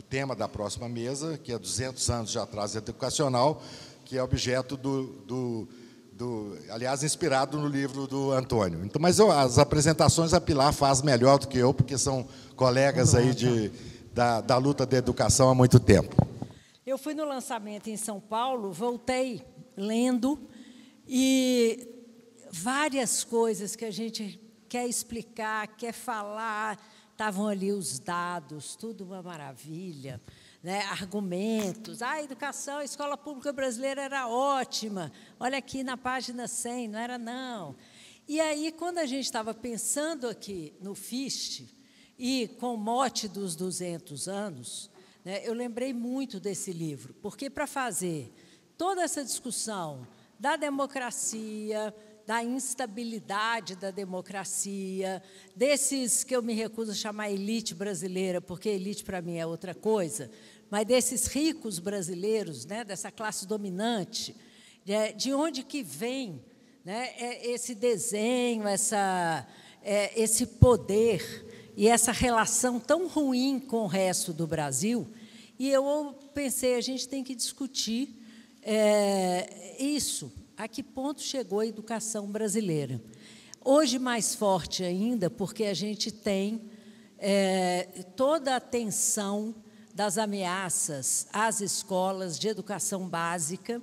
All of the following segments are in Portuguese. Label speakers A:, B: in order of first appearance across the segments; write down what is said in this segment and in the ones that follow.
A: tema da próxima mesa, que é 200 anos de atraso educacional, que é objeto aliás, inspirado no livro do Antônio. Então, mas as apresentações a Pilar faz melhor do que eu, porque são colegas aí da luta da educação há muito tempo.
B: Eu fui no lançamento em São Paulo, voltei lendo, e várias coisas que a gente quer explicar, quer falar, estavam ali os dados, tudo uma maravilha, né? Argumentos. A educação, a escola pública brasileira era ótima. Olha aqui na página 100, não era, não. E aí, quando a gente estava pensando aqui no FIST, e com o mote dos 200 anos, né, eu lembrei muito desse livro, porque para fazer toda essa discussão da democracia, da instabilidade da democracia, desses que eu me recuso a chamar elite brasileira, porque elite para mim é outra coisa, mas desses ricos brasileiros, né, dessa classe dominante, de onde que vem, né, esse desenho, esse poder e essa relação tão ruim com o resto do Brasil. E eu pensei, a gente tem que discutir isso. A que ponto chegou a educação brasileira? Hoje, mais forte ainda, porque a gente tem toda a tensão das ameaças às escolas de educação básica,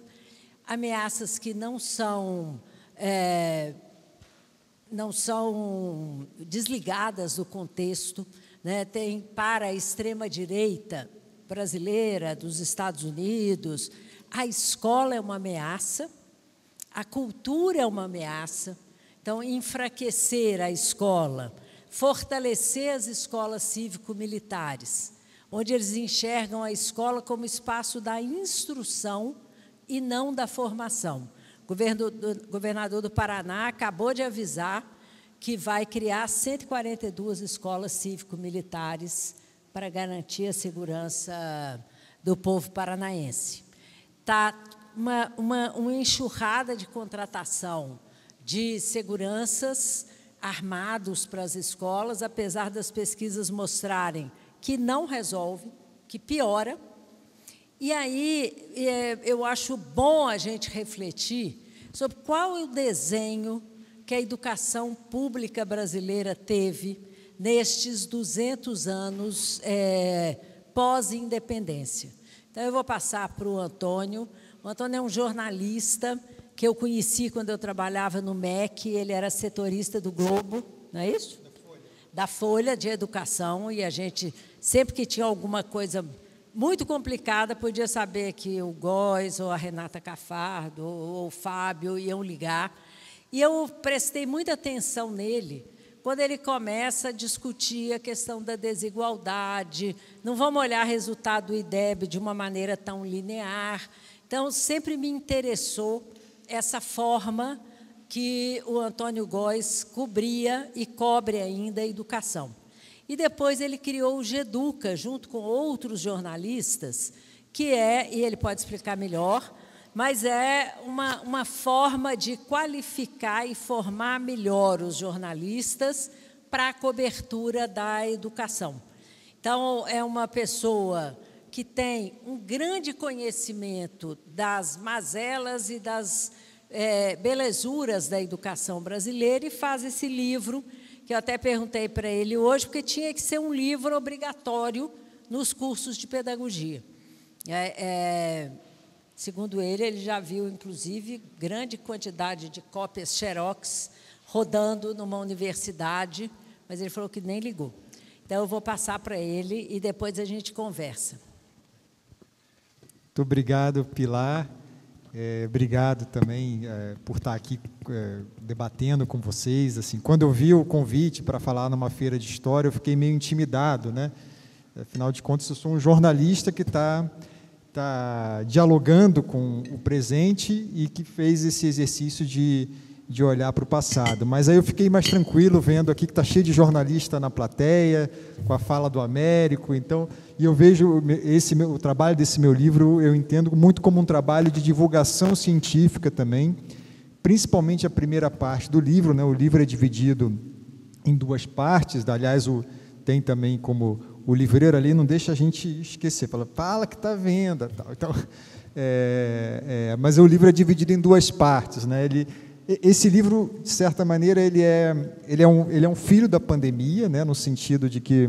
B: ameaças que não são desligadas do contexto, né? Tem para a extrema-direita brasileira, dos Estados Unidos, a escola é uma ameaça, a cultura é uma ameaça. Então, enfraquecer a escola, fortalecer as escolas cívico-militares, onde eles enxergam a escola como espaço da instrução e não da formação. O governador do Paraná acabou de avisar que vai criar 142 escolas cívico-militares para garantir a segurança do povo paranaense. Está uma enxurrada de contratação de seguranças armados para as escolas, apesar das pesquisas mostrarem que não resolve, que piora. E aí eu acho bom a gente refletir sobre qual é o desenho que a educação pública brasileira teve nestes 200 anos pós-independência. Então, eu vou passar para o Antônio. O Antônio é um jornalista que eu conheci quando eu trabalhava no MEC, ele era setorista do Globo, não é isso? Da Folha de Educação, e a gente, sempre que tinha alguma coisa muito complicada, podia saber que o Góes, ou a Renata Cafardo, ou o Fábio iam ligar. E eu prestei muita atenção nele, quando ele começa a discutir a questão da desigualdade, não vamos olhar resultado do IDEB de uma maneira tão linear. Então, sempre me interessou essa forma que o Antônio Góes cobria e cobre ainda a educação. E depois ele criou o GEDUCA, junto com outros jornalistas, que e ele pode explicar melhor, mas é uma forma de qualificar e formar melhor os jornalistas para a cobertura da educação. Então, é uma pessoa que tem um grande conhecimento das mazelas e das belezuras da educação brasileira e faz esse livro, que eu até perguntei para ele hoje, porque tinha que ser um livro obrigatório nos cursos de pedagogia. Segundo ele já viu, inclusive, grande quantidade de cópias xerox rodando numa universidade, mas ele falou que nem ligou. Então, eu vou passar para ele e depois a gente conversa.
C: Muito obrigado, Pilar. Obrigado também por estar aqui debatendo com vocês. Assim, quando eu vi o convite para falar numa feira de história, eu fiquei meio intimidado, né? Afinal de contas, eu sou um jornalista que está dialogando com o presente e que fez esse exercício de olhar para o passado. Mas aí eu fiquei mais tranquilo vendo aqui que está cheio de jornalista na plateia, com a fala do Américo. Então, e eu vejo o trabalho desse meu livro, eu entendo muito como um trabalho de divulgação científica também, principalmente a primeira parte do livro, né? O livro é dividido em duas partes, aliás, tem também como o livreiro ali não deixa a gente esquecer, fala que está à venda, tal. Então, mas o livro é dividido em duas partes, né? Esse livro, de certa maneira, ele é um filho da pandemia, né? No sentido de que,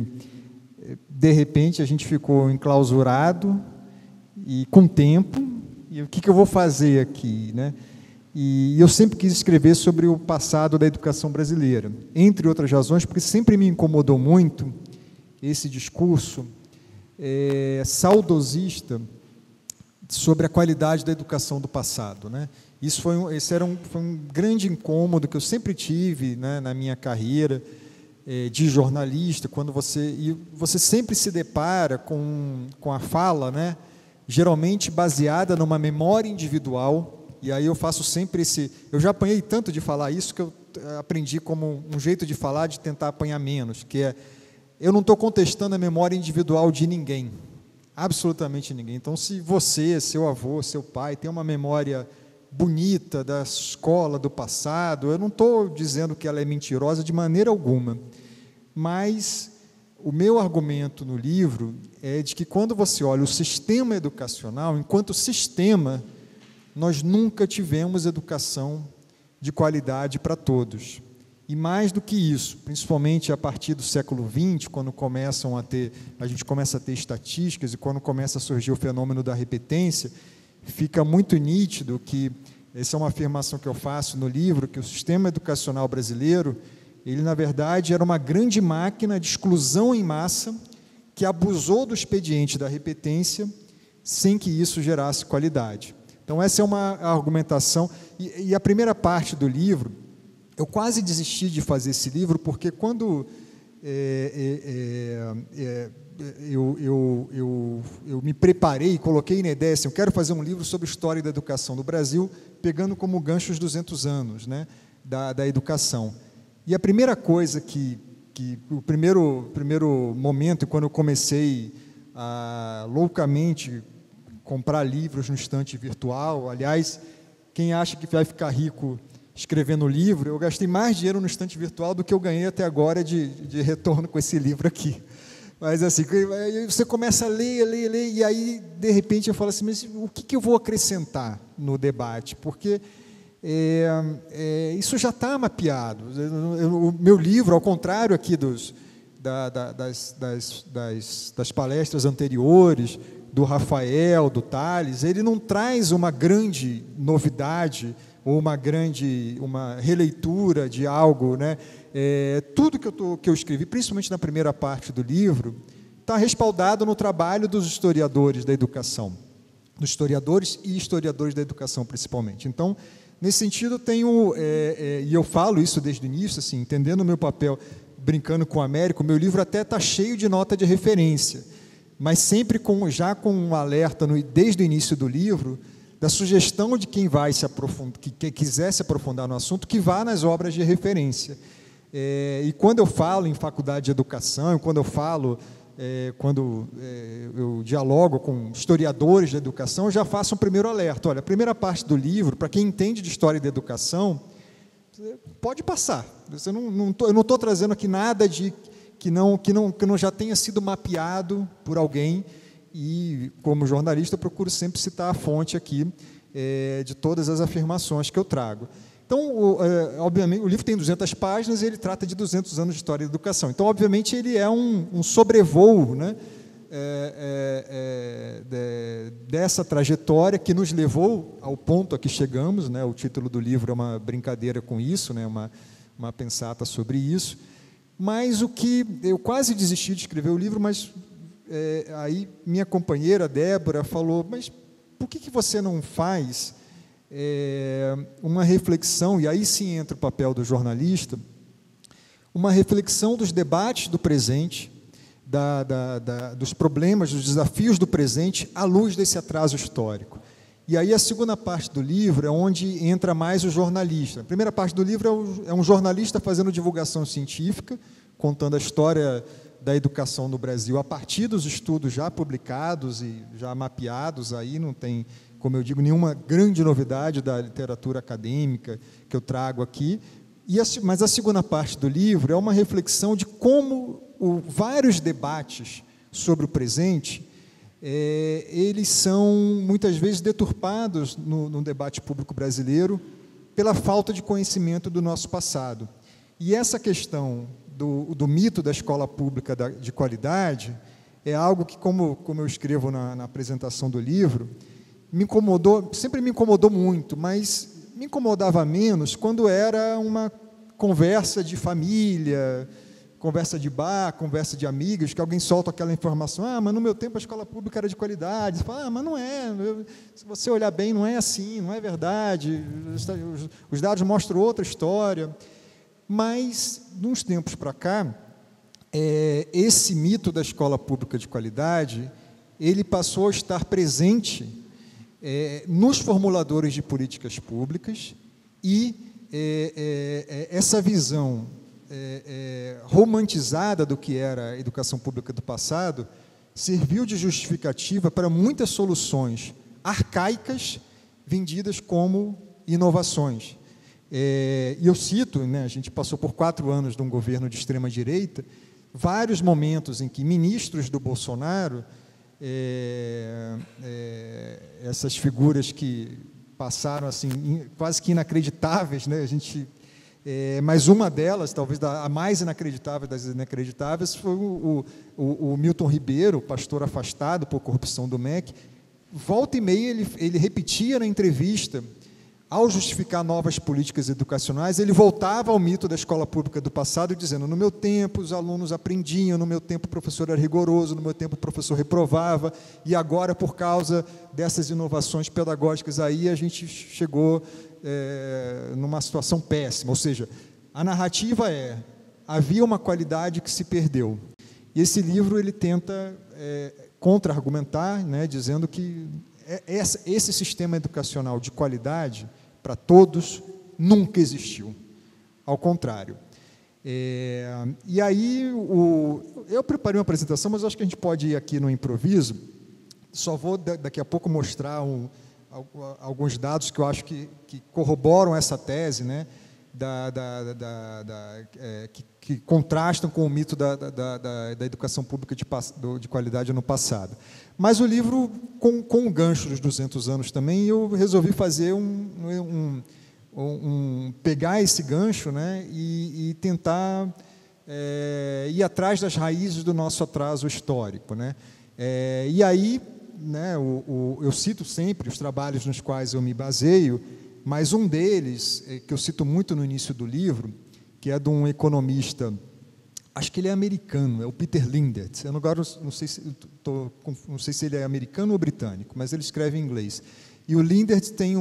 C: de repente, a gente ficou enclausurado e com tempo, e o que eu vou fazer aqui, né? E eu sempre quis escrever sobre o passado da educação brasileira, entre outras razões, porque sempre me incomodou muito esse discurso saudosista sobre a qualidade da educação do passado, né? Esse era um grande incômodo que eu sempre tive, né, na minha carreira de jornalista, quando você sempre se depara com a fala, né, geralmente baseada numa memória individual. E aí eu faço sempre eu já apanhei tanto de falar isso que eu aprendi como um jeito de falar, de tentar apanhar menos, que eu não estou contestando a memória individual de ninguém, absolutamente ninguém. Então, se você, seu avô, seu pai, tem uma memória bonita da escola, do passado, eu não estou dizendo que ela é mentirosa de maneira alguma, mas o meu argumento no livro é de que quando você olha o sistema educacional, enquanto sistema, nós nunca tivemos educação de qualidade para todos. E mais do que isso, principalmente a partir do século XX, quando a gente começa a ter estatísticas e quando começa a surgir o fenômeno da repetência, fica muito nítido que, essa é uma afirmação que eu faço no livro, que o sistema educacional brasileiro, ele na verdade era uma grande máquina de exclusão em massa que abusou do expediente da repetência sem que isso gerasse qualidade. Então, essa é uma argumentação. E a primeira parte do livro, eu quase desisti de fazer esse livro, porque quando eu me preparei e coloquei na ideia, assim, eu quero fazer um livro sobre história da educação do Brasil, pegando como gancho os 200 anos, né, da educação. E a primeira coisa o primeiro momento, quando eu comecei a loucamente comprar livros no estante virtual, aliás, quem acha que vai ficar rico escrevendo livro, eu gastei mais dinheiro no estante virtual do que eu ganhei até agora de retorno com esse livro aqui. Mas assim, você começa a ler, e aí, de repente, eu falo assim, mas o que eu vou acrescentar no debate? Porque isso já está mapeado. O meu livro, ao contrário aqui das palestras anteriores, do Rafael, do Tales, ele não traz uma grande novidade ou uma releitura de algo, né? Tudo que eu escrevi, principalmente na primeira parte do livro, está respaldado no trabalho dos historiadores da educação, dos historiadores e historiadores da educação, principalmente. Então, nesse sentido, eu tenho, e eu falo isso desde o início, assim, entendendo o meu papel, brincando com o Américo, o meu livro até está cheio de nota de referência, mas sempre já com um alerta, desde o início do livro, da sugestão de quem vai que quiser se aprofundar no assunto, que vá nas obras de referência. E quando eu falo em faculdade de educação, quando eu dialogo com historiadores da educação, eu já faço um primeiro alerta. Olha, a primeira parte do livro, para quem entende de história da educação, pode passar. Eu não estou trazendo aqui nada que não já tenha sido mapeado por alguém, e, como jornalista, eu procuro sempre citar a fonte aqui de todas as afirmações que eu trago. Então, obviamente, o livro tem 200 páginas e ele trata de 200 anos de história da educação. Então, obviamente, ele é um sobrevoo, né, dessa trajetória que nos levou ao ponto a que chegamos, né? O título do livro é uma brincadeira com isso, né? Uma pensata sobre isso. Mas o que eu quase desisti de escrever o livro, mas aí minha companheira Débora falou, mas por que você não faz uma reflexão, e aí sim entra o papel do jornalista, uma reflexão dos debates do presente, dos problemas, dos desafios do presente, à luz desse atraso histórico. E aí a segunda parte do livro é onde entra mais o jornalista. A primeira parte do livro é um jornalista fazendo divulgação científica, contando a história da educação no Brasil a partir dos estudos já publicados e já mapeados. Aí não tem, como eu digo, nenhuma grande novidade da literatura acadêmica que eu trago aqui. Mas a segunda parte do livro é uma reflexão de como vários debates sobre o presente, eles são, muitas vezes, deturpados no debate público brasileiro pela falta de conhecimento do nosso passado. E essa questão do mito da escola pública de qualidade é algo que, como eu escrevo na apresentação do livro, sempre me incomodou muito, mas me incomodava menos quando era uma conversa de família, conversa de bar, conversa de amigos, que alguém solta aquela informação, mas no meu tempo a escola pública era de qualidade. Você fala, mas não é, se você olhar bem, não é assim, não é verdade, os dados mostram outra história. Mas, de uns tempos para cá, esse mito da escola pública de qualidade, ele passou a estar presente nos formuladores de políticas públicas e essa visão romantizada do que era a educação pública do passado serviu de justificativa para muitas soluções arcaicas vendidas como inovações. E eu cito, a gente passou por 4 anos de um governo de extrema-direita, vários momentos em que ministros do Bolsonaro, essas figuras que passaram assim, quase que inacreditáveis, mas uma delas, talvez a mais inacreditável das inacreditáveis, foi o Milton Ribeiro, pastor afastado por corrupção do MEC. Volta e meia ele repetia na entrevista, ao justificar novas políticas educacionais, ele voltava ao mito da escola pública do passado, dizendo, no meu tempo os alunos aprendiam, no meu tempo o professor era rigoroso, no meu tempo o professor reprovava, e agora, por causa dessas inovações pedagógicas, aí a gente chegou numa situação péssima. Ou seja, a narrativa havia uma qualidade que se perdeu. E esse livro ele tenta contra-argumentar, dizendo que esse sistema educacional de qualidade para todos nunca existiu. Ao contrário. E aí, eu preparei uma apresentação, mas acho que a gente pode ir aqui no improviso. Só vou daqui a pouco mostrar alguns dados que eu acho que corroboram essa tese, que contrastam com o mito da educação pública de qualidade no passado. Mas o livro, com o gancho dos 200 anos também, eu resolvi fazer pegar esse gancho, e tentar ir atrás das raízes do nosso atraso histórico, e aí, eu cito sempre os trabalhos nos quais eu me baseio, mas um deles, que eu cito muito no início do livro, que é de um economista, acho que ele é americano, é o Peter Lindert. Eu agora não sei se ele é americano ou britânico, mas ele escreve em inglês. E o Lindert tem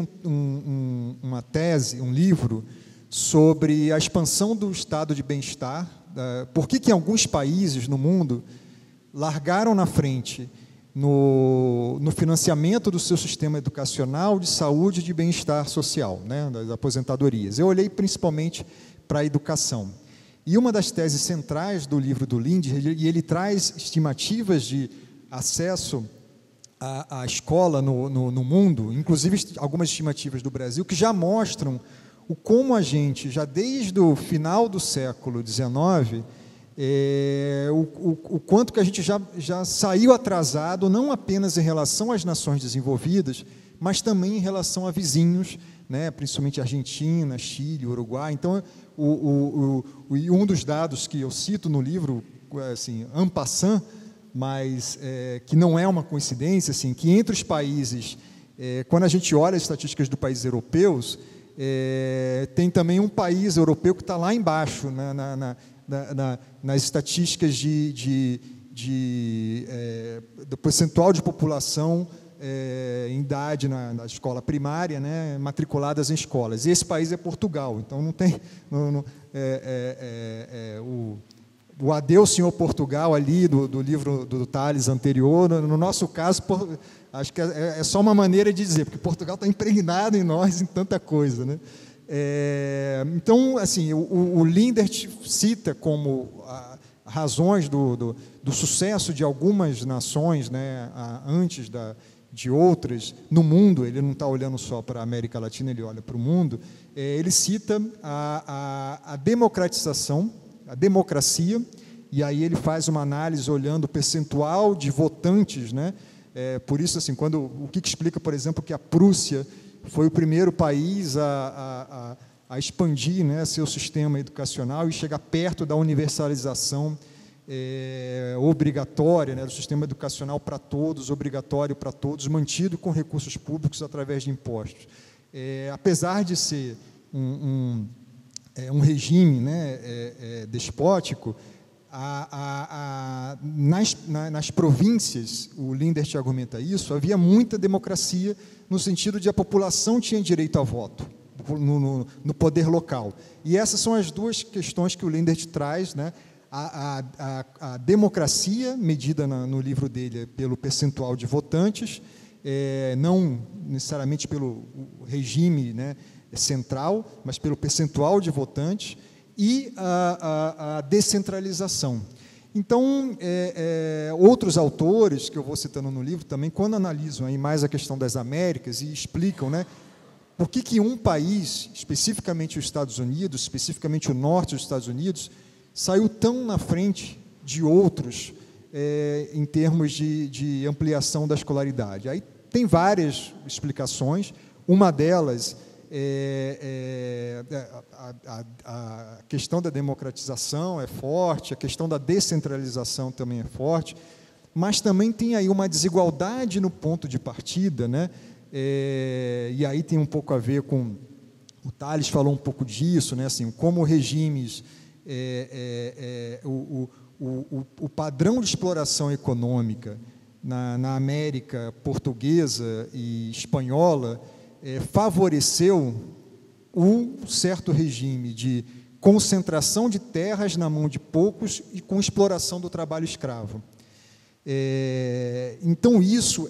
C: uma tese, um livro, sobre a expansão do estado de bem-estar, por que em alguns países no mundo largaram na frente no financiamento do seu sistema educacional, de saúde e de bem-estar social, das aposentadorias. Eu olhei principalmente para a educação. E uma das teses centrais do livro do Lindert, e ele traz estimativas de acesso à escola no mundo, inclusive algumas estimativas do Brasil, que já mostram como a gente, já desde o final do século XIX, o quanto que a gente já saiu atrasado, não apenas em relação às nações desenvolvidas, mas também em relação a vizinhos, principalmente Argentina, Chile, Uruguai. Então, um dos dados que eu cito no livro, assim, en passant, mas que não é uma coincidência, assim, que entre os países, quando a gente olha as estatísticas dos países europeus, tem também um país europeu que está lá embaixo, nas estatísticas do percentual de população em idade na escola primária, matriculadas em escolas. E esse país é Portugal. Então, não tem o Adeus, Senhor Portugal, ali do livro do Tales anterior. No nosso caso, acho que é só uma maneira de dizer, porque Portugal está impregnado em nós em tanta coisa, Então, assim, o Lindert cita como razões do sucesso de algumas nações, antes de outras, no mundo. Ele não está olhando só para a América Latina, ele olha para o mundo. Ele cita a democratização, a democracia e aí ele faz uma análise olhando o percentual de votantes, né? Por isso, assim, o que explica, por exemplo, que a Prússia foi o primeiro país a expandir, né, seu sistema educacional e chegar perto da universalização obrigatória, né, do sistema educacional para todos, obrigatório para todos, mantido com recursos públicos através de impostos. Apesar de ser um regime, né, despótico, nas províncias, o Lindert argumenta isso, havia muita democracia no sentido de a população tinha direito a voto no poder local. E essas são as duas questões que o Lindert traz, né? A democracia, medida no livro dele pelo percentual de votantes, não necessariamente pelo regime, né, central, mas pelo percentual de votantes, e a descentralização. Então, outros autores que eu vou citando no livro também, quando analisam aí mais a questão das Américas e explicam, né, por que um país, especificamente os Estados Unidos, especificamente o norte dos Estados Unidos, saiu tão na frente de outros em termos de ampliação da escolaridade. Aí tem várias explicações, uma delas a questão da democratização é forte, a questão da descentralização também é forte, mas também tem aí uma desigualdade no ponto de partida, né? E aí tem um pouco a ver com, o Tales falou um pouco disso, né? Assim, como regimes, o padrão de exploração econômica na América portuguesa e espanhola favoreceu um certo regime de concentração de terras na mão de poucos e com exploração do trabalho escravo. Então, isso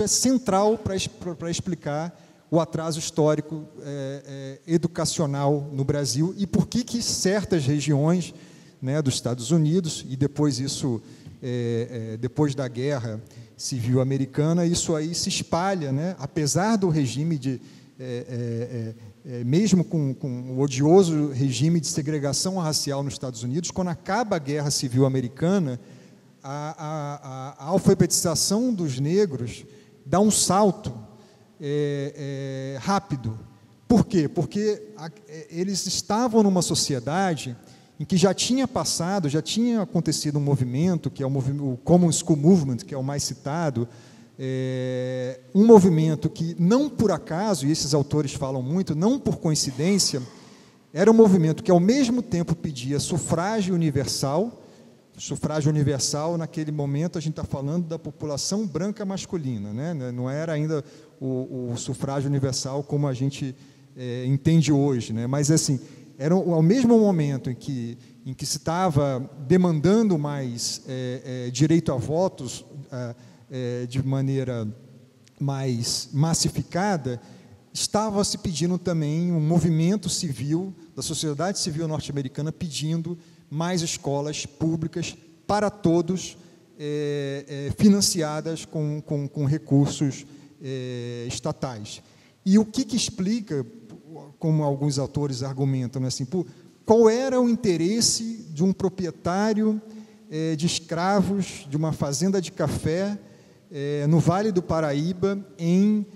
C: é central para explicar o atraso histórico educacional no Brasil e por que certas regiões, né, dos Estados Unidos, e depois isso, depois da Guerra Civil Americana, isso aí se espalha, né, apesar do regime de... mesmo com o odioso regime de segregação racial nos Estados Unidos, quando acaba a Guerra Civil Americana, a alfabetização dos negros dá um salto rápido. Por quê? Porque eles estavam numa sociedade em que já tinha acontecido um movimento, que é o Common School Movement, que é o mais citado, um movimento que, não por acaso, e esses autores falam muito, não por coincidência, era um movimento que, ao mesmo tempo, pedia sufrágio universal, naquele momento, a gente está falando da população branca masculina, né? Não era ainda o sufrágio universal como a gente entende hoje, né? Mas, assim, era ao mesmo momento em que se estava demandando mais direito a votos de maneira mais massificada, estava se pedindo também um movimento civil, da sociedade civil norte-americana, pedindo mais escolas públicas para todos, financiadas com recursos estatais. E o que explica, como alguns autores argumentam, assim, qual era o interesse de um proprietário de escravos de uma fazenda de café no Vale do Paraíba em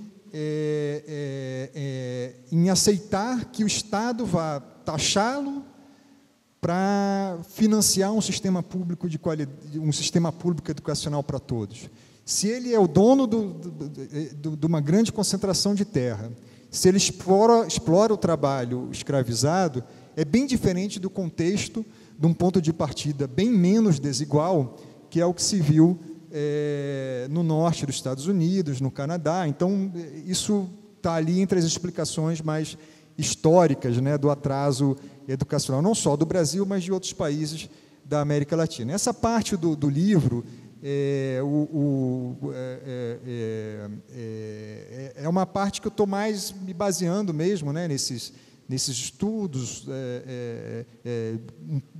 C: aceitar que o Estado vá taxá-lo para financiar um sistema público de qualidade, um sistema público educacional para todos. Se ele é o dono de uma grande concentração de terra, se ele explora o trabalho escravizado, é bem diferente do contexto, de um ponto de partida bem menos desigual, que é o que se viu no norte dos Estados Unidos, no Canadá. Então, isso está ali entre as explicações mais históricas, né, do atraso educacional, não só do Brasil, mas de outros países da América Latina. Essa parte do livro é uma parte que eu estou mais me baseando mesmo, né, nesses estudos,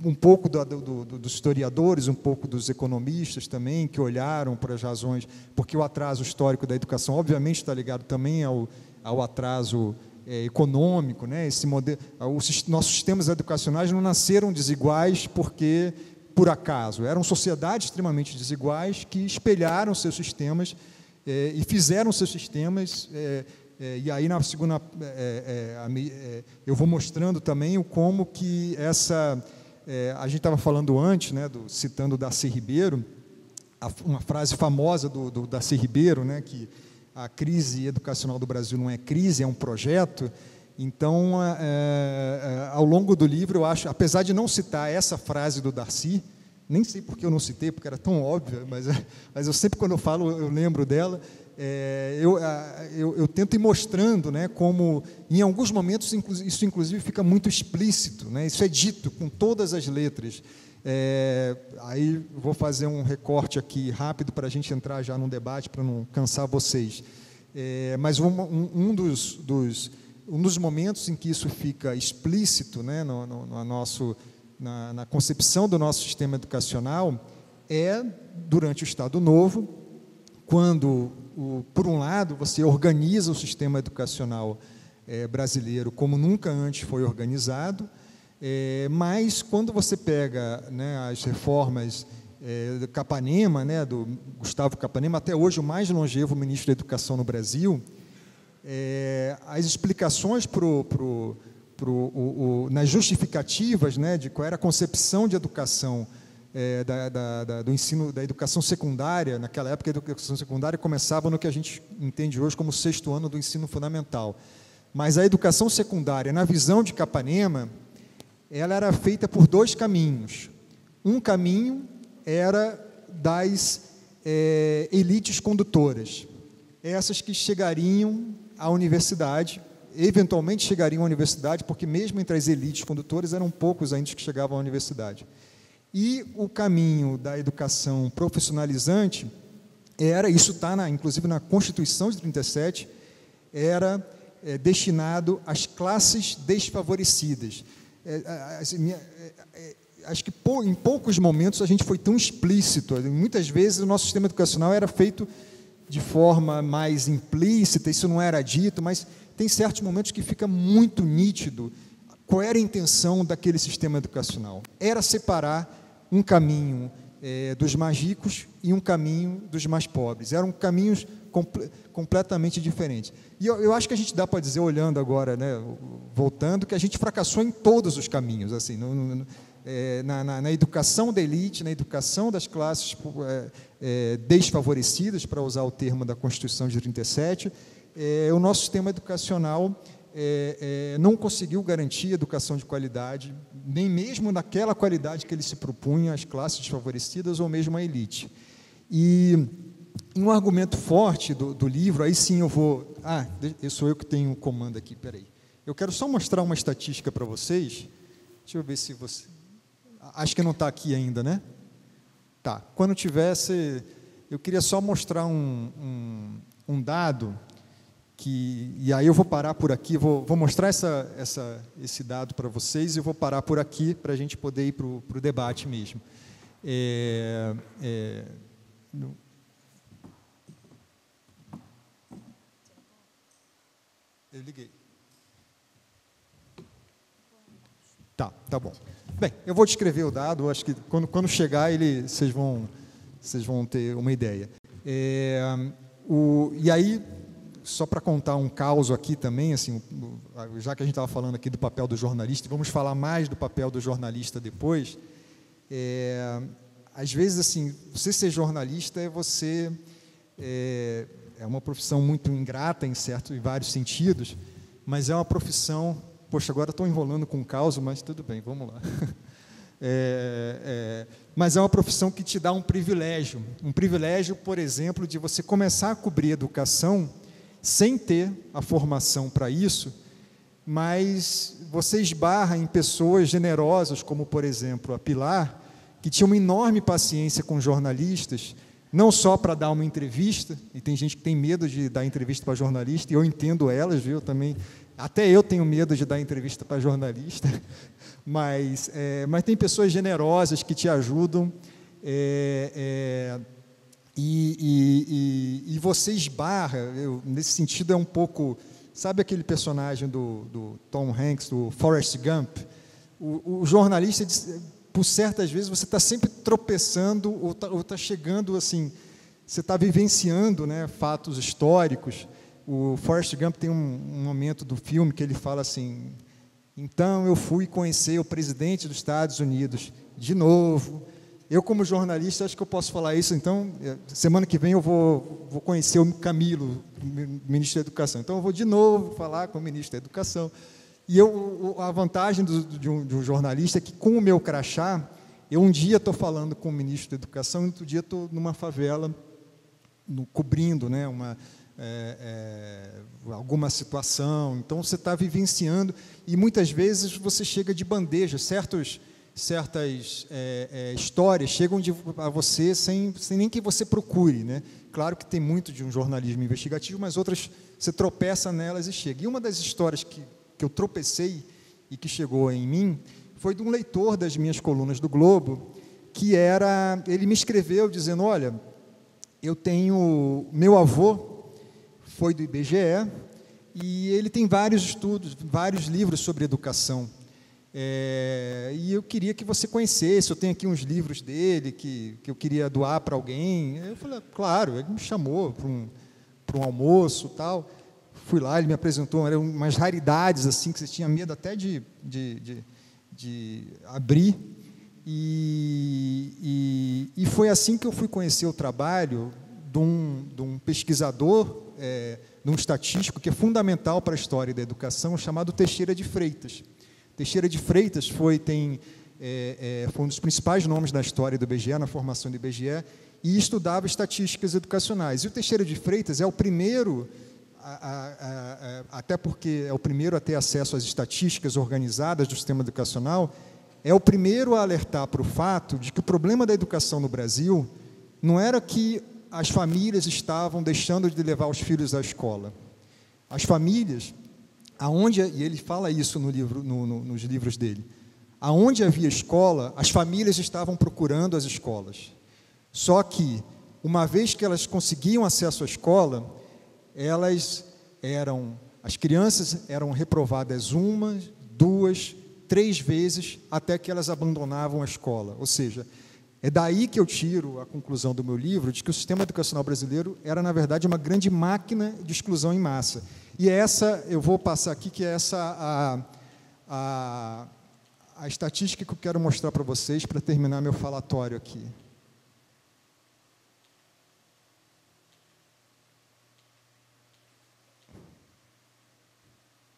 C: um pouco dos historiadores, um pouco dos economistas também, que olharam para as razões, porque o atraso histórico da educação, obviamente, está ligado também ao atraso econômico, né? Esse modelo, nossos sistemas educacionais não nasceram desiguais porque por acaso. Eram sociedades extremamente desiguais que espelharam seus sistemas e fizeram seus sistemas. E aí, na segunda, eu vou mostrando também como que essa... a gente estava falando antes, né, citando Darcy Ribeiro, uma frase famosa do Darcy Ribeiro, né, que a crise educacional do Brasil não é crise, é um projeto. Então, ao longo do livro, eu acho, apesar de não citar essa frase do Darcy, nem sei por que eu não citei, porque era tão óbvia, mas eu sempre, quando eu falo, eu lembro dela. Eu tento ir mostrando, né, como, em alguns momentos, isso inclusive fica muito explícito, né, isso é dito com todas as letras. Aí vou fazer um recorte aqui rápido para a gente entrar já num debate, para não cansar vocês. Mas um dos momentos em que isso fica explícito, né, na concepção do nosso sistema educacional é durante o Estado Novo, quando, por um lado, você organiza o sistema educacional brasileiro como nunca antes foi organizado, mas quando você pega, né, as reformas do Capanema, né, do Gustavo Capanema, até hoje o mais longevo ministro da Educação no Brasil, as explicações nas justificativas, né, de qual era a concepção de educação do ensino, da educação secundária. Naquela época, a educação secundária começava no que a gente entende hoje como o 6º ano do ensino fundamental. Mas a educação secundária, na visão de Capanema, ela era feita por 2 caminhos. Um caminho era das elites condutoras, essas que chegariam à universidade, eventualmente chegariam à universidade, porque mesmo entre as elites condutoras eram poucos ainda que chegavam à universidade. E o caminho da educação profissionalizante isso está, inclusive, na Constituição de 37, era destinado às classes desfavorecidas. Acho que em poucos momentos a gente foi tão explícito. Muitas vezes o nosso sistema educacional era feito de forma mais implícita, isso não era dito, mas tem certos momentos que fica muito nítido qual era a intenção daquele sistema educacional. Era separar um caminho dos mais ricos e um caminho dos mais pobres. Eram caminhos completamente diferentes. E eu acho que a gente dá para dizer, olhando agora, né, voltando, que a gente fracassou em todos os caminhos, assim, na educação da elite, na educação das classes desfavorecidas, para usar o termo da Constituição de 37, o nosso sistema educacional não conseguiu garantir educação de qualidade, nem mesmo naquela qualidade que ele se propunha às classes desfavorecidas ou mesmo à elite. E um argumento forte do livro, aí sim eu vou... sou eu que tenho o comando aqui, peraí. Eu quero só mostrar uma estatística para vocês. Deixa eu ver se você... Acho que não está aqui ainda, né? Tá. Quando tivesse... Eu queria só mostrar um dado... E aí eu vou parar por aqui, vou mostrar esse dado para vocês e vou parar por aqui para a gente poder ir para o debate mesmo. Eu liguei. Tá bom. Bem, eu vou descrever o dado, acho que quando chegar vocês vão ter uma ideia. E aí... Só para contar um caso aqui também, assim, já que a gente estava falando aqui do papel do jornalista, vamos falar mais do papel do jornalista depois. Às vezes, assim, você ser jornalista é uma profissão muito ingrata em vários sentidos, mas é uma profissão... Poxa, agora estou enrolando com o caos, mas tudo bem, vamos lá. Mas é uma profissão que te dá um privilégio, por exemplo, de você começar a cobrir educação sem ter a formação para isso, mas você esbarra em pessoas generosas, como, por exemplo, a Pilar, que tinha uma enorme paciência com jornalistas, não só para dar uma entrevista, e tem gente que tem medo de dar entrevista para jornalista, e eu entendo elas, viu, também, até eu tenho medo de dar entrevista para jornalista, mas tem pessoas generosas que te ajudam, e você esbarra, nesse sentido é um pouco, sabe aquele personagem do Tom Hanks, do Forrest Gump? O jornalista por certas vezes, você está sempre tropeçando ou está chegando assim, você está vivenciando, né, fatos históricos. O Forrest Gump tem um momento do filme que ele fala assim: então eu fui conhecer o presidente dos Estados Unidos de novo. Eu, como jornalista, acho que eu posso falar isso. Então, semana que vem eu vou conhecer o Camilo, ministro da Educação. Então, eu vou de novo falar com o ministro da Educação. E a vantagem de um jornalista é que, com o meu crachá, eu um dia estou falando com o ministro da Educação e outro dia estou numa favela, cobrindo, né, alguma situação. Então, você está vivenciando, e muitas vezes você chega de bandeja, certas histórias chegam a você sem nem que você procure, né? Claro que tem muito de um jornalismo investigativo, mas outras você tropeça nelas e chega. E uma das histórias que eu tropecei e que chegou em mim foi de um leitor das minhas colunas do Globo, ele me escreveu dizendo: olha, meu avô foi do IBGE e ele tem vários estudos, vários livros sobre educação. E eu queria que você conhecesse, eu tenho aqui uns livros dele que eu queria doar para alguém. Eu falei: claro. Ele me chamou para um almoço, tal. Fui lá, ele me apresentou, eram umas raridades assim que você tinha medo até de abrir. E foi assim que eu fui conhecer o trabalho de um pesquisador, de um estatístico que é fundamental para a história da educação, chamado Teixeira de Freitas. Teixeira de Freitas foi um dos principais nomes da história do IBGE, na formação do IBGE, e estudava estatísticas educacionais. E o Teixeira de Freitas é o primeiro, até porque é o primeiro a ter acesso às estatísticas organizadas do sistema educacional, é o primeiro a alertar para o fato de que o problema da educação no Brasil não era que as famílias estavam deixando de levar os filhos à escola. As famílias... e ele fala isso nos livros dele, aonde havia escola, as famílias estavam procurando as escolas. Só que, uma vez que elas conseguiam acesso à escola, as crianças eram reprovadas 1, 2, 3 vezes, até que elas abandonavam a escola. Ou seja, é daí que eu tiro a conclusão do meu livro, de que o sistema educacional brasileiro era, na verdade, uma grande máquina de exclusão em massa. E eu vou passar aqui, que é essa a estatística que eu quero mostrar para vocês, para terminar meu falatório aqui.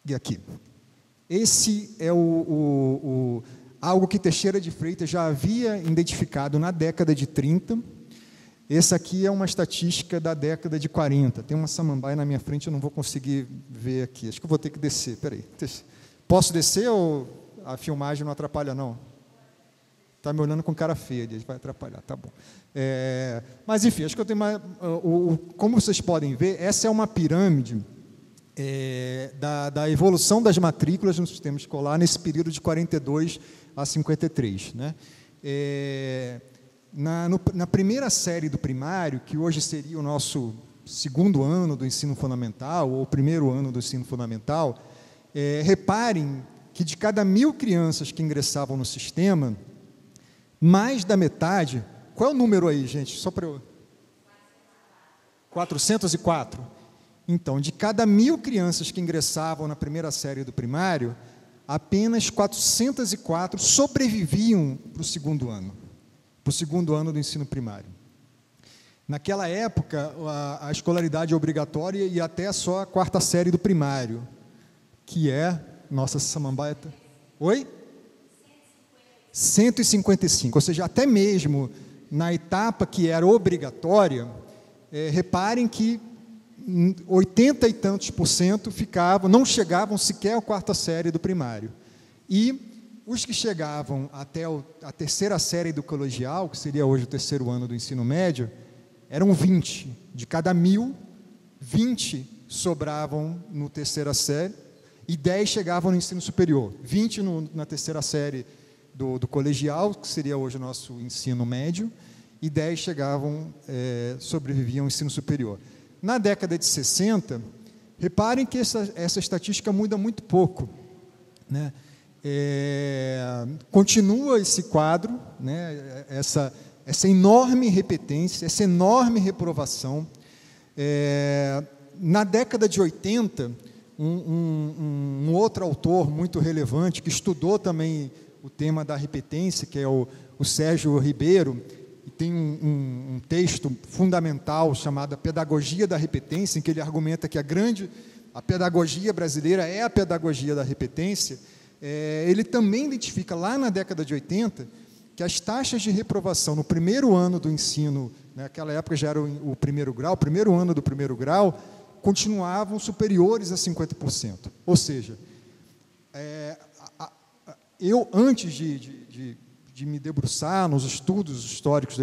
C: E aqui. Esse é algo que Teixeira de Freitas já havia identificado na década de 30. Essa aqui é uma estatística da década de 40. Tem uma samambaia na minha frente, eu não vou conseguir ver aqui. Acho que eu vou ter que descer. Espera aí. Posso descer ou a filmagem não atrapalha, não? Está me olhando com cara feia, vai atrapalhar, tá bom. Mas, enfim, acho que eu tenho mais... Como vocês podem ver, essa é uma pirâmide da evolução das matrículas no sistema escolar nesse período de 42 a 53. Né? Na primeira série do primário, que hoje seria o nosso segundo ano do ensino fundamental, ou primeiro ano do ensino fundamental, reparem que de cada 1.000 crianças que ingressavam no sistema, mais da metade... Qual é o número aí, gente? Só para eu... 404. Então, de cada 1.000 crianças que ingressavam na primeira série do primário, apenas 404 sobreviviam para o segundo ano do ensino primário. Naquela época, a escolaridade é obrigatória e até só a 4ª série do primário, que é... Nossa, samambaia... Oi? 155, ou seja, até mesmo na etapa que era obrigatória, reparem que 80 e tantos % não chegavam sequer à 4ª série do primário. E os que chegavam até a 3ª série do colegial, que seria hoje o 3º ano do ensino médio, eram 20. De cada 1.000, 20 sobravam no 3ª série e 10 chegavam no ensino superior. 20 na 3ª série do colegial, que seria hoje o nosso ensino médio, e 10 sobreviviam ao ensino superior. Na década de 60, reparem que essa estatística muda muito pouco, né? continua esse quadro, né, essa enorme repetência, essa enorme reprovação. Na década de 80, um outro autor muito relevante, que estudou também o tema da repetência, que é o Sérgio Ribeiro, e tem um texto fundamental chamado Pedagogia da Repetência, em que ele argumenta que a pedagogia brasileira é a pedagogia da repetência. Ele também identifica, lá na década de 80, que as taxas de reprovação no primeiro ano do ensino, naquela época já era o primeiro grau, o primeiro ano do primeiro grau, continuavam superiores a 50%. Ou seja, eu, antes de me debruçar nos estudos históricos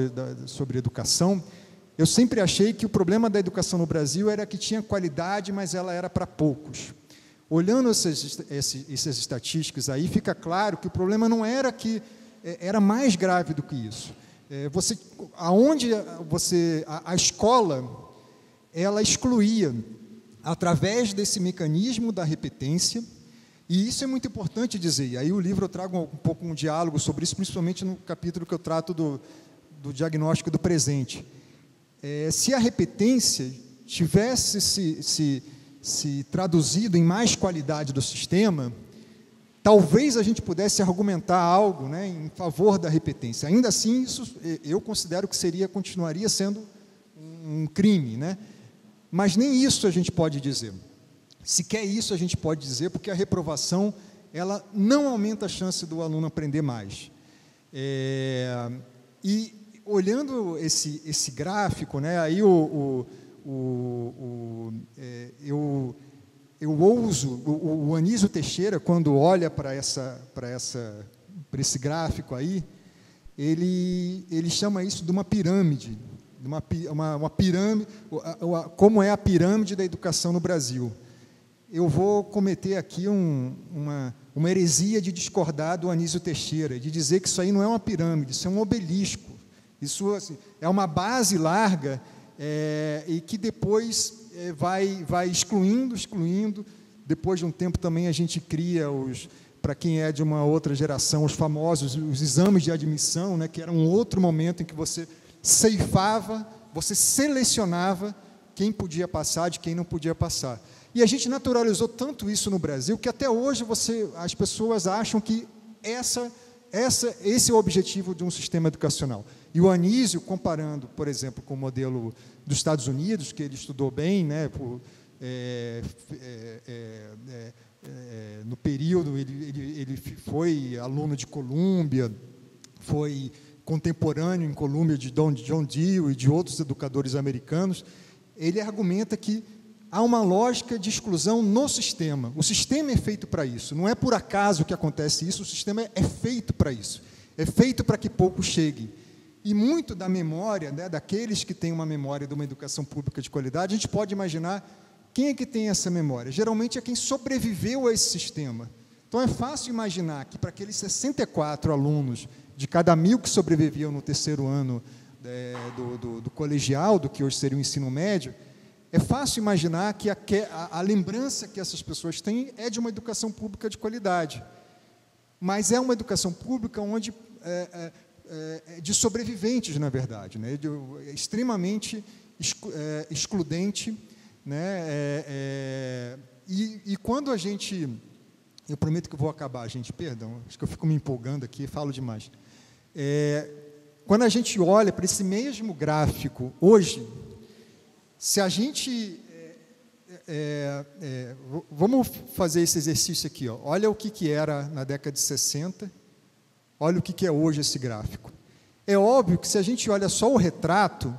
C: sobre educação, eu sempre achei que o problema da educação no Brasil era que tinha qualidade, mas ela era para poucos. Olhando essas estatísticas aí, fica claro que o problema não era que era mais grave do que isso. A escola, ela excluía, através desse mecanismo da repetência, e isso é muito importante dizer, e aí o livro eu trago um pouco um diálogo sobre isso, principalmente no capítulo que eu trato do diagnóstico do presente. Se a repetência tivesse se traduzido em mais qualidade do sistema, talvez a gente pudesse argumentar algo, né, em favor da repetência. Ainda assim, isso eu considero que continuaria sendo um crime, né? Mas nem isso a gente pode dizer. Sequer isso a gente pode dizer, porque a reprovação, ela não aumenta a chance do aluno aprender mais. E olhando esse gráfico, né, aí eu ouso, o Anísio Teixeira, quando olha para esse gráfico aí, ele chama isso de uma pirâmide, uma pirâmide, como é a pirâmide da educação no Brasil. Eu vou cometer aqui uma heresia de discordar do Anísio Teixeira, de dizer que isso aí não é uma pirâmide, isso é um obelisco. Isso, assim, é uma base larga e que depois vai excluindo. Depois de um tempo também a gente cria, para quem é de uma outra geração, os famosos os exames de admissão, né, que era um outro momento em que você ceifava, você selecionava quem podia passar de quem não podia passar. E a gente naturalizou tanto isso no Brasil que até hoje as pessoas acham que esse é o objetivo de um sistema educacional. E o Anísio, comparando, por exemplo, com o modelo dos Estados Unidos, que ele estudou bem, né, no período, ele foi aluno de Colômbia, foi contemporâneo em Colômbia de John Dewey e de outros educadores americanos. Ele argumenta que há uma lógica de exclusão no sistema. O sistema é feito para isso. Não é por acaso que acontece isso, o sistema é feito para isso. É feito para que poucos cheguem. E muito da memória, né, daqueles que têm uma memória de uma educação pública de qualidade, a gente pode imaginar quem é que tem essa memória. Geralmente é quem sobreviveu a esse sistema. Então é fácil imaginar que para aqueles 64 alunos de cada 1000 que sobreviviam no terceiro ano do colegial, do que hoje seria o ensino médio, é fácil imaginar que a lembrança que essas pessoas têm é de uma educação pública de qualidade. Mas é uma educação pública onde de sobreviventes, na verdade, né? Extremamente excludente, né? E quando a gente... Eu prometo que eu vou acabar, gente, perdão, acho que eu fico me empolgando aqui e falo demais. Quando a gente olha para esse mesmo gráfico hoje, se a gente... vamos fazer esse exercício aqui, ó. Olha o que era na década de 60, olha o que é hoje esse gráfico. É óbvio que se a gente olha só o retrato,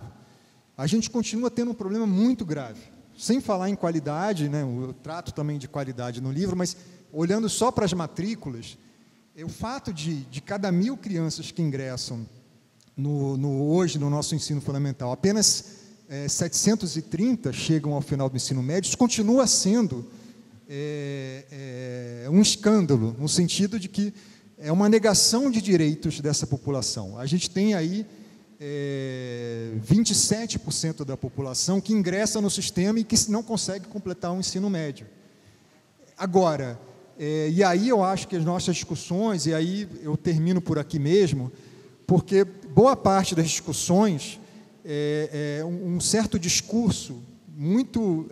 C: a gente continua tendo um problema muito grave. Sem falar em qualidade, né? Eu trato também de qualidade no livro, mas olhando só para as matrículas, o fato de cada 1000 crianças que ingressam hoje no nosso ensino fundamental, apenas 730 chegam ao final do ensino médio, isso continua sendo um escândalo, no sentido de que é uma negação de direitos dessa população. A gente tem aí 27% da população que ingressa no sistema e que não consegue completar o ensino médio. Agora, E aí eu acho que as nossas discussões, e aí eu termino por aqui mesmo, porque boa parte das discussões, um certo discurso muito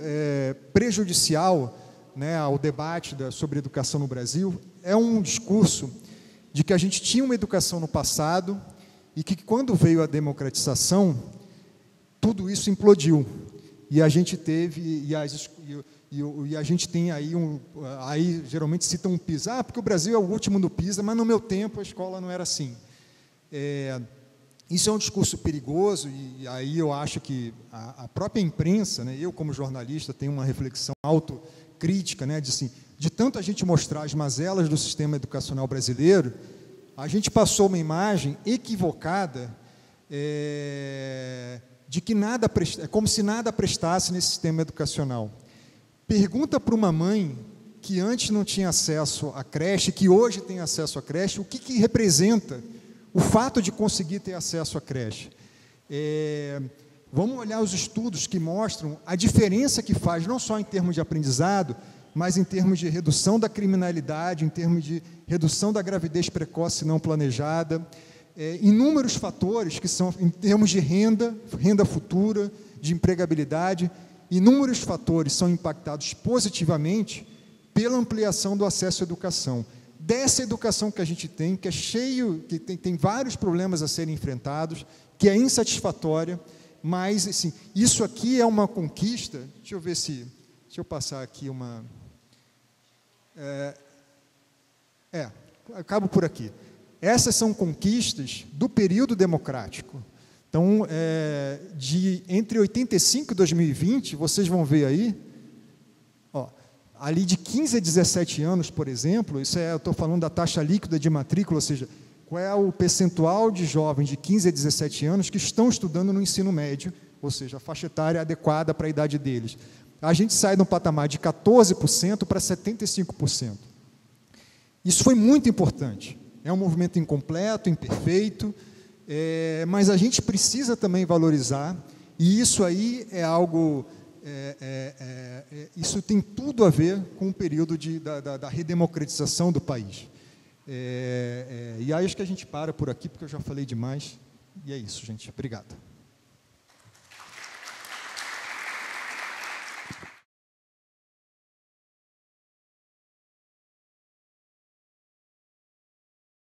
C: prejudicial, né, ao debate sobre educação no Brasil, é um discurso de que a gente tinha uma educação no passado e que, quando veio a democratização, tudo isso implodiu. E a gente teve, e a gente tem aí, aí geralmente citam um PISA, porque o Brasil é o último no PISA, mas no meu tempo a escola não era assim. Isso é um discurso perigoso, e aí eu acho que a própria imprensa, né, eu como jornalista tenho uma reflexão autocrítica, né, de tanto a gente mostrar as mazelas do sistema educacional brasileiro, a gente passou uma imagem equivocada de que nada é como se nada prestasse nesse sistema educacional. Pergunta para uma mãe que antes não tinha acesso à creche, que hoje tem acesso à creche, o que representa o fato de conseguir ter acesso à creche. Vamos olhar os estudos que mostram a diferença que faz, não só em termos de aprendizado, mas em termos de redução da criminalidade, em termos de redução da gravidez precoce não planejada, inúmeros fatores que são, em termos de renda futura, de empregabilidade, inúmeros fatores são impactados positivamente pela ampliação do acesso à educação. Dessa educação que a gente tem, que é cheio, que tem vários problemas a serem enfrentados, que é insatisfatória, mas assim, isso aqui é uma conquista. Deixa eu passar aqui uma... acabo por aqui. Essas são conquistas do período democrático. Então, entre 85 e 2020, vocês vão ver aí, ali de 15 a 17 anos, por exemplo, eu estou falando da taxa líquida de matrícula, ou seja, qual é o percentual de jovens de 15 a 17 anos que estão estudando no ensino médio, ou seja, a faixa etária adequada para a idade deles. A gente sai de um patamar de 14% para 75%. Isso foi muito importante. É um movimento incompleto, imperfeito, mas a gente precisa também valorizar, e isso aí é algo... isso tem tudo a ver com o período da redemocratização do país. E aí acho que a gente para por aqui, porque eu já falei demais, e é isso, gente. Obrigado.